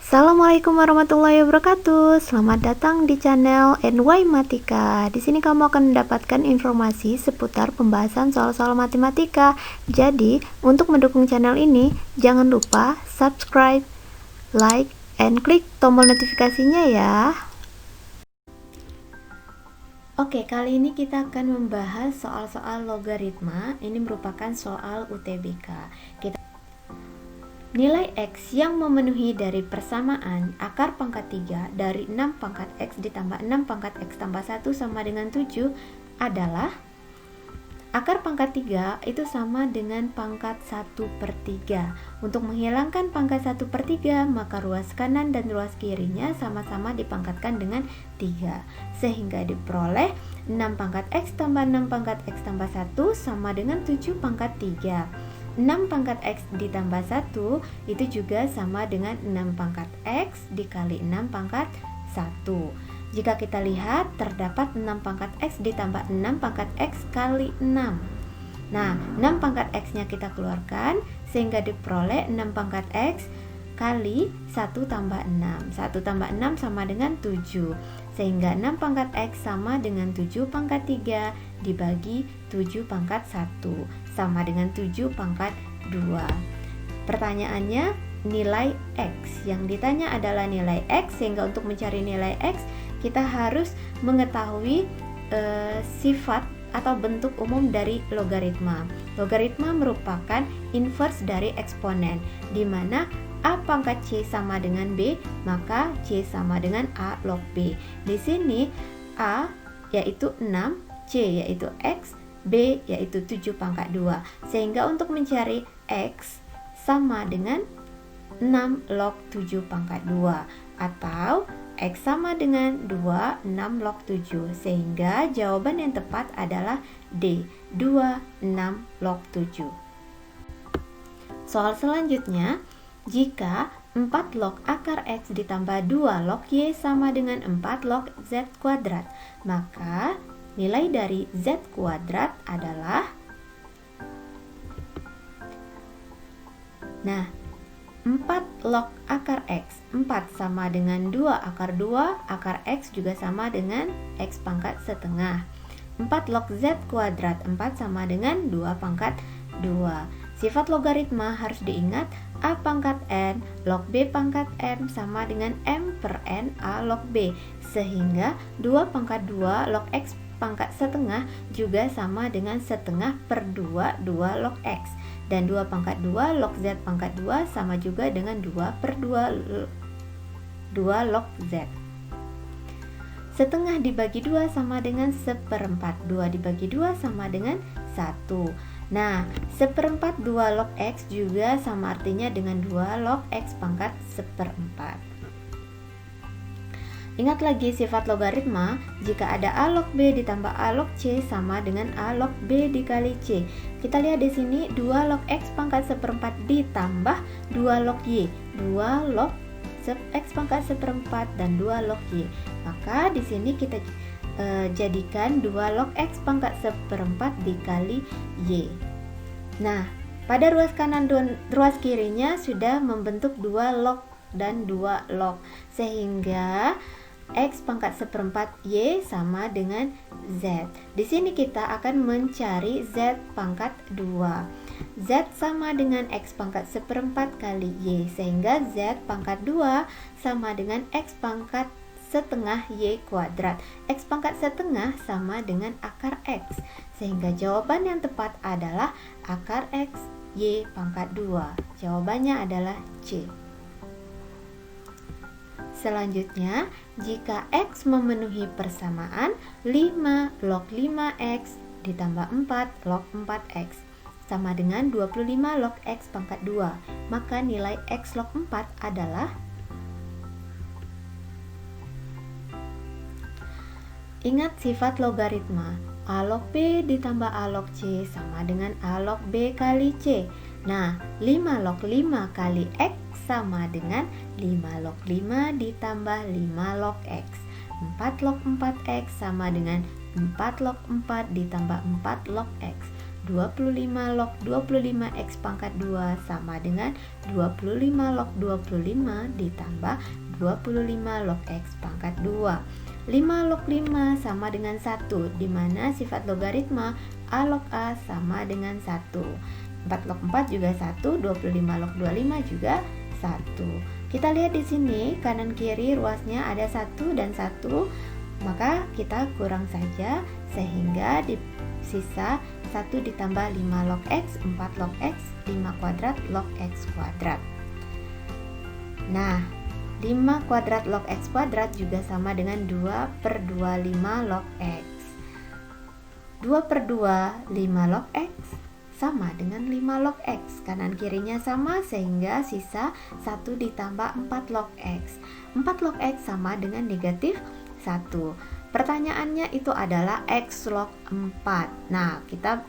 Assalamualaikum warahmatullahi wabarakatuh. Selamat datang di channel NY Matika. Di sini kamu akan mendapatkan informasi seputar pembahasan soal-soal matematika. Jadi, untuk mendukung channel ini, jangan lupa subscribe, like, and klik tombol notifikasinya ya. Oke, kali ini kita akan membahas soal-soal logaritma. Ini merupakan soal UTBK. Nilai X yang memenuhi dari persamaan akar pangkat 3 dari 6 pangkat X ditambah 6 pangkat X tambah 1 sama dengan 7 adalah akar pangkat 3 itu sama dengan pangkat 1/3. Untuk menghilangkan pangkat 1/3, maka ruas kanan dan ruas kirinya sama-sama dipangkatkan dengan 3. Sehingga diperoleh 6 pangkat X tambah 6 pangkat X tambah 1 sama dengan 7 pangkat 3. 6 pangkat X ditambah 1 itu juga sama dengan 6 pangkat X dikali 6 pangkat 1. Jika kita lihat terdapat 6 pangkat X ditambah 6 pangkat X kali 6. Nah, 6 pangkat X nya kita keluarkan sehingga diperoleh 6 pangkat X kali 1 tambah 6. 1 tambah 6 sama dengan 7. Sehingga 6 pangkat X sama dengan 7 pangkat 3 dibagi 7 pangkat 1 sama dengan 7 pangkat 2. Pertanyaannya nilai X. Yang ditanya adalah nilai X, sehingga untuk mencari nilai X kita harus mengetahui sifat atau bentuk umum dari logaritma. Logaritma merupakan inverse dari eksponen, di mana A pangkat C sama dengan B, maka C sama dengan A log B. Di sini A yaitu 6, C yaitu X, B yaitu 7 pangkat 2. Sehingga untuk mencari X sama dengan 6 log 7 pangkat 2, atau X sama dengan 2, 6 log 7. Sehingga jawaban yang tepat adalah D, 2, 6 log 7. Soal selanjutnya, jika 4 log akar X ditambah 2 log Y sama dengan 4 log Z kuadrat, maka nilai dari Z kuadrat adalah, nah, 4 log akar X, 4 sama dengan 2 akar 2, akar X juga sama dengan X pangkat setengah. 4 log Z kuadrat, 4 sama dengan 2 pangkat 2. Sifat logaritma harus diingat, A pangkat N log B pangkat M sama dengan M per N A log B. Sehingga 2 pangkat 2 log X pangkat setengah juga sama dengan setengah per 2 log X. Dan 2 pangkat 2 log Z pangkat 2 sama juga dengan 2 per 2 log Z. Setengah dibagi 2 sama dengan 1/4. 2 dibagi 2 sama dengan 1. Nah, 1/4 2 log X juga sama artinya dengan 2 log X pangkat 1/4. Ingat lagi sifat logaritma, jika ada A log B ditambah A log C sama dengan A log B dikali C. Kita lihat di sini 2 log X pangkat 1/4 ditambah 2 log Y. 2 log X pangkat 1/4 dan 2 log Y. Maka di sini kita jadikan 2 log X pangkat 1/4 dikali Y. Nah, pada ruas kanan dan ruas kirinya sudah membentuk 2 log dan 2 log, sehingga X pangkat 1/4 Y sama dengan Z. Di sini kita akan mencari Z pangkat 2. Z sama dengan X pangkat 1/4 kali Y, sehingga Z pangkat 2 sama dengan X pangkat setengah Y kuadrat. X pangkat setengah sama dengan akar X, sehingga jawaban yang tepat adalah akar X Y pangkat 2. Jawabannya adalah C. Selanjutnya, jika X memenuhi persamaan 5 log 5X ditambah 4 log 4X sama dengan 25 log X pangkat 2, maka nilai X log 4 adalah, ingat sifat logaritma, A log B ditambah A log C sama dengan A log B kali C. Nah, 5 log 5 kali X sama dengan 5 log 5 ditambah 5 log X. 4 log 4X sama dengan 4 log 4 ditambah 4 log X. 25 log 25x pangkat 2 sama dengan 25 log 25 ditambah 25 log x pangkat 2. 5 log 5 sama dengan 1, di mana sifat logaritma A log A sama dengan 1. 4 log 4 juga 1, 25 log 25 juga 1. Kita lihat di sini kanan kiri ruasnya ada 1 dan 1, maka kita kurang saja sehingga di sisa 1 ditambah 5 log x, 4 log x, 5 kuadrat log x kuadrat. Nah, 5 kuadrat log x kuadrat juga sama dengan 2/25 log x. 2/2 5 log x sama dengan 5 log x. Kanan kirinya sama sehingga sisa 1 ditambah 4 log x. 4 log x sama dengan negatif 1. Pertanyaannya itu adalah x log 4. Nah, kita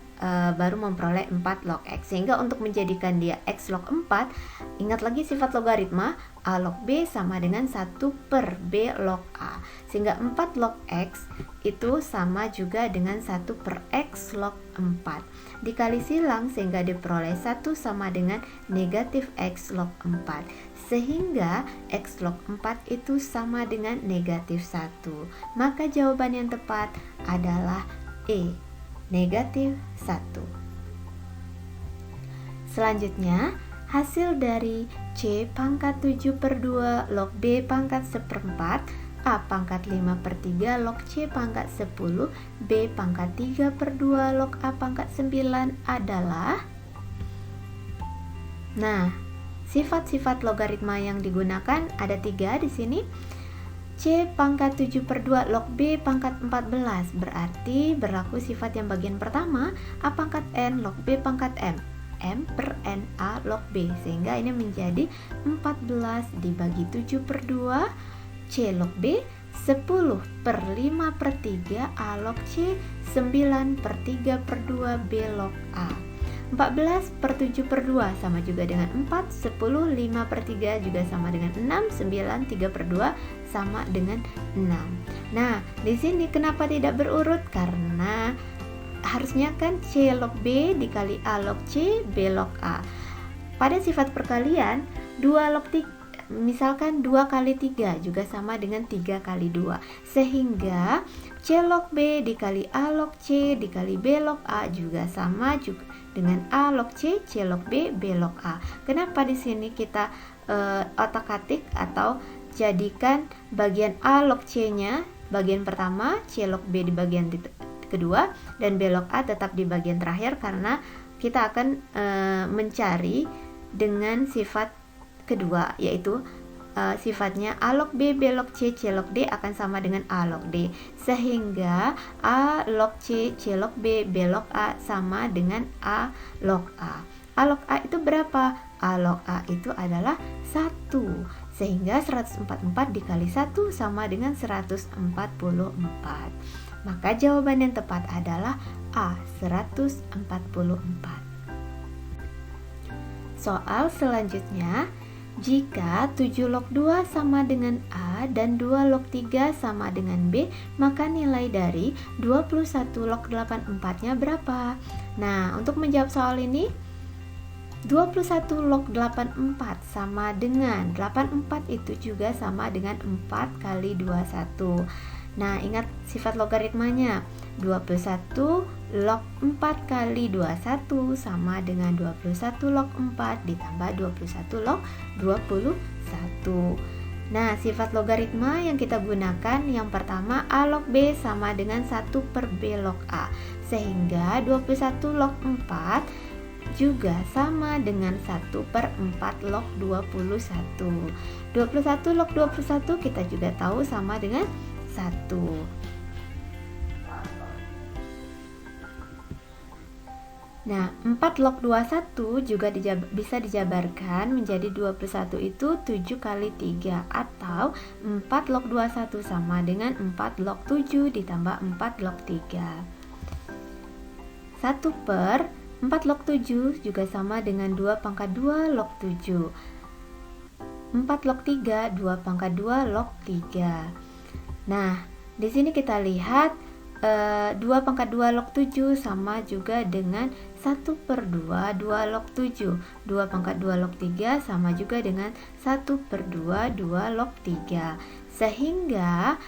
baru memperoleh 4 log x, sehingga untuk menjadikan dia x log 4, ingat lagi sifat logaritma a log b sama dengan 1/b log a, sehingga 4 log x itu sama juga dengan 1/x log 4 dikali silang, sehingga diperoleh 1 sama dengan negatif x log 4, sehingga x log 4 itu sama dengan negatif 1. Maka jawaban yang tepat adalah E, negatif 1. Selanjutnya, hasil dari C pangkat 7/2 log B pangkat 1/4, A pangkat 5/3 log C pangkat 10, B pangkat 3/2 log A pangkat 9 adalah. Nah, sifat-sifat logaritma yang digunakan ada 3 di sini. C pangkat 7/2 log B pangkat 14, berarti berlaku sifat yang bagian pertama, A pangkat N log B pangkat M, M per N A log B, sehingga ini menjadi 14 dibagi 7/2 C log B, 10/5/3 A log C, 9/3/2 B log A. 14/7/2 sama juga dengan 4, 10, 5/3 juga sama dengan 6, 9, 3/2 sama dengan 6. Nah, di sini kenapa tidak berurut? Karena harusnya kan C log B dikali A log C, B log A. Pada sifat perkalian, 2 log 3, misalkan 2 kali 3 juga sama dengan 3 kali 2, sehingga C log B dikali A log C dikali B log A juga sama juga dengan A log C, C log B, B log A. Kenapa di sini kita otak-atik atau jadikan bagian A log C-nya bagian pertama, C log B di bagian kedua, dan B log A tetap di bagian terakhir, karena kita akan mencari dengan sifat kedua, yaitu sifatnya A log B, B log C, C log D akan sama dengan A log D, sehingga A log C, C log B, B log A sama dengan A log A. A log A itu berapa? A log A itu adalah 1, sehingga 144 dikali 1 sama dengan 144. Maka jawaban yang tepat adalah A, 144. Soal selanjutnya, jika 7 log 2 sama dengan A dan 2 log 3 sama dengan B, maka nilai dari 21 log 84-nya berapa? Nah, untuk menjawab soal ini, 21 log 84 sama dengan 84 itu juga sama dengan 4 kali 21. Nah, ingat sifat logaritmanya. 21 log 4 kali 21 sama dengan 21 log 4 ditambah 21 log 21. Nah, sifat logaritma yang kita gunakan yang pertama, A log B sama dengan 1/B log A, sehingga 21 log 4 juga sama dengan 1/4 log 21. 21 log 21 kita juga tahu sama dengan 1. Nah, 4 log 21 juga bisa dijabarkan menjadi 21 itu 7 kali 3, atau 4 log 21 sama dengan 4 log 7 ditambah 4 log 3. 1/4 log 7 juga sama dengan 2 pangkat 2 log 7. 4 log 3, 2 pangkat 2 log 3. Nah, di sini kita lihat 2 pangkat 2 log 7 sama juga dengan 1/2 2 log 7. 2 pangkat 2 log 3 sama juga dengan 1/2 2 log 3. Sehingga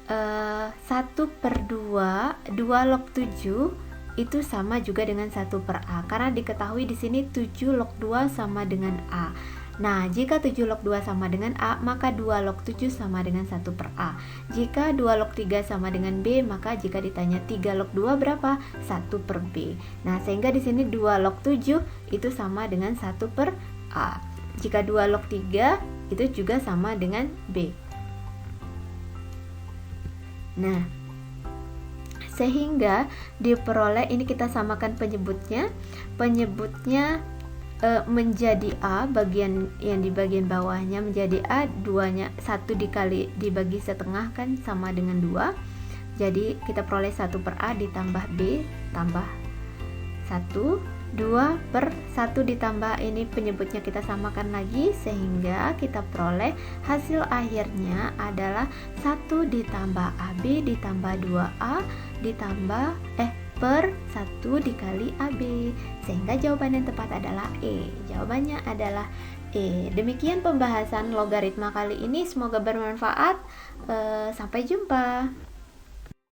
1/2 2 log 7 itu sama juga dengan 1/A, karena diketahui di sini 7 log 2 sama dengan A. Nah, jika 7 log 2 sama dengan A, maka 2 log 7 sama dengan 1/A. Jika 2 log 3 sama dengan B, maka jika ditanya 3 log 2 berapa? 1/B. Nah, sehingga di sini 2 log 7 itu sama dengan 1/A. Jika 2 log 3 itu juga sama dengan B. Nah, sehingga diperoleh, ini kita samakan penyebutnya menjadi A, bagian yang di bagian bawahnya menjadi A, 2-nya 1 dibagi setengah kan sama dengan 2. Jadi kita peroleh 1/A ditambah B tambah 1, 2/1 ditambah ini penyebutnya kita samakan lagi, sehingga kita peroleh hasil akhirnya adalah 1 ditambah AB ditambah 2A ditambah per 1 dikali AB, sehingga jawaban yang tepat adalah E. Jawabannya adalah E. Demikian pembahasan logaritma kali ini, semoga bermanfaat. Sampai jumpa.